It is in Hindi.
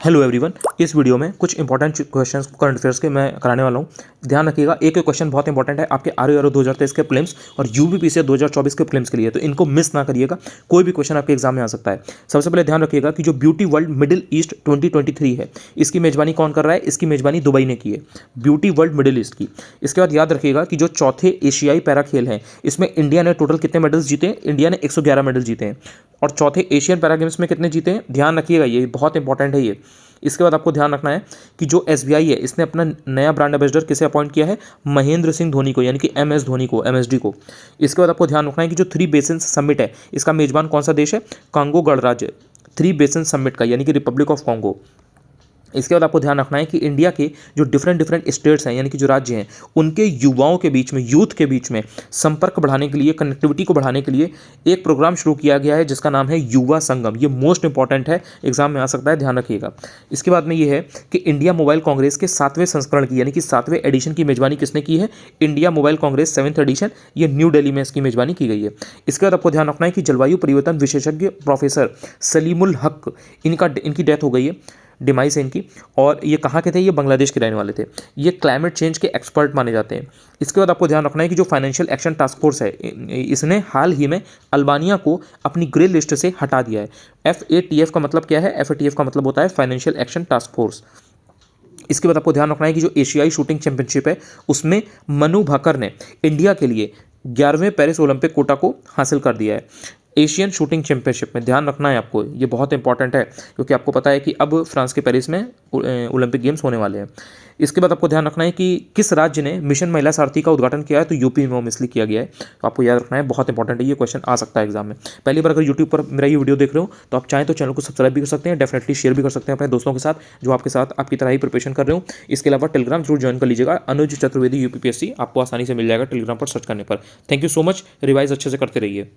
हेलो एवरीवन, इस वीडियो में कुछ इंपॉर्टेंट क्वेश्चंस करंट अफेयर्स के मैं कराने वाला हूं। ध्यान रखिएगा, एक एक क्वेश्चन बहुत इंपॉर्टेंट है आपके आरओ 2023 के प्रीलिम्स और यूपीपीसी 2024 के प्रीलिम्स के लिए, तो इनको मिस ना करिएगा। कोई भी क्वेश्चन आपके एग्जाम में आ सकता है। सबसे पहले ध्यान रखिएगा कि जो ब्यूटी वर्ल्ड मिडिल ईस्ट 2023 है, इसकी मेजबानी कौन कर रहा है? इसकी मेजबानी दुबई ने की है, ब्यूटी वर्ल्ड मिडिल ईस्ट की। इसके बाद याद रखिएगा कि जो चौथे एशियाई पैरा खेल हैं, इसमें इंडिया ने टोटल कितने मेडल्स जीते हैं? इंडिया ने 111 मेडल जीते हैं। और चौथे एशियन पैरा गेम्स में कितने जीते हैं? ध्यान रखिएगा, ये बहुत इंपॉर्टेंट है ये। इसके बाद आपको ध्यान रखना है कि जो एसबीआई है, इसने अपना नया ब्रांड एम्बेसडर किसे अपॉइंट किया है? महेंद्र सिंह धोनी को, यानी कि एमएस धोनी को, एमएसडी को। इसके बाद आपको ध्यान रखना है कि जो थ्री बेसिन्स समिट है, इसका मेजबान कौन सा देश है? कांगो गणराज्य, थ्री बेसिन समिट का, यानी कि रिपब्लिक ऑफ कॉन्गो। इसके बाद आपको ध्यान रखना है कि इंडिया के जो डिफरेंट स्टेट्स हैं, यानी कि जो राज्य हैं, उनके युवाओं के बीच में, यूथ के बीच में संपर्क बढ़ाने के लिए, कनेक्टिविटी को बढ़ाने के लिए एक प्रोग्राम शुरू किया गया है जिसका नाम है युवा संगम। ये मोस्ट इंपॉर्टेंट है, एग्जाम में आ सकता है, ध्यान रखिएगा। इसके बाद में ये है कि इंडिया मोबाइल कांग्रेस के 7वें संस्करण की, यानी कि 7वें एडिशन की मेजबानी किसने की है? India mobile congress 7th edition, ये न्यू दिल्ली में इसकी मेजबानी की गई है। इसके बाद आपको ध्यान रखना है कि जलवायु परिवर्तन विशेषज्ञ प्रोफेसर सलीमुल हक, इनकी डेथ हो गई है, डिमाइस है इनकी। और ये कहाँ के थे? ये बांग्लादेश के रहने वाले थे। ये क्लाइमेट चेंज के एक्सपर्ट माने जाते हैं। इसके बाद आपको ध्यान रखना है कि जो फाइनेंशियल एक्शन टास्क फोर्स है, इसने हाल ही में अल्बानिया को अपनी ग्रे लिस्ट से हटा दिया है। FATF का मतलब क्या है? FATF का मतलब होता है फाइनेंशियल एक्शन टास्क फोर्स। इसके बाद आपको ध्यान रखना है कि जो एशियाई शूटिंग चैंपियनशिप है, उसमें मनु भाकर ने इंडिया के लिए 11वें पेरिस ओलंपिक कोटा को हासिल कर दिया है। एशियन शूटिंग चैंपियनशिप में ध्यान रखना है आपको, ये बहुत इंपॉर्टेंट है क्योंकि आपको पता है कि अब फ्रांस के पेरिस में ओलंपिक गेम्स होने वाले हैं। इसके बाद आपको ध्यान रखना है कि किस राज्य ने मिशन महिला सारथी का उद्घाटन किया है, तो यूपी में इसलिए किया गया है। तो आपको याद रखना है, बहुत इंपॉर्टेंट है, ये क्वेश्चन आ सकता है एग्जाम में। पहली बार अगर यूट्यूब पर मेरा ये वीडियो देख रहे हो तो आप चाहें तो चैनल को सब्सक्राइब भी कर सकते हैं, डेफिनेटली शेयर भी कर सकते हैं अपने दोस्तों के साथ जो आपके साथ आपकी तरह ही प्रिपरेशन कर रहे हो। इसके अलावा टेलीग्राम जरूर ज्वाइन कर लीजिएगा, अनुज चतुर्वेदी यूपीपीएससी, आपको आसानी से मिल जाएगा टेलीग्राम पर सर्च करने पर। Thank you so much, revise अच्छे से करते रहिए।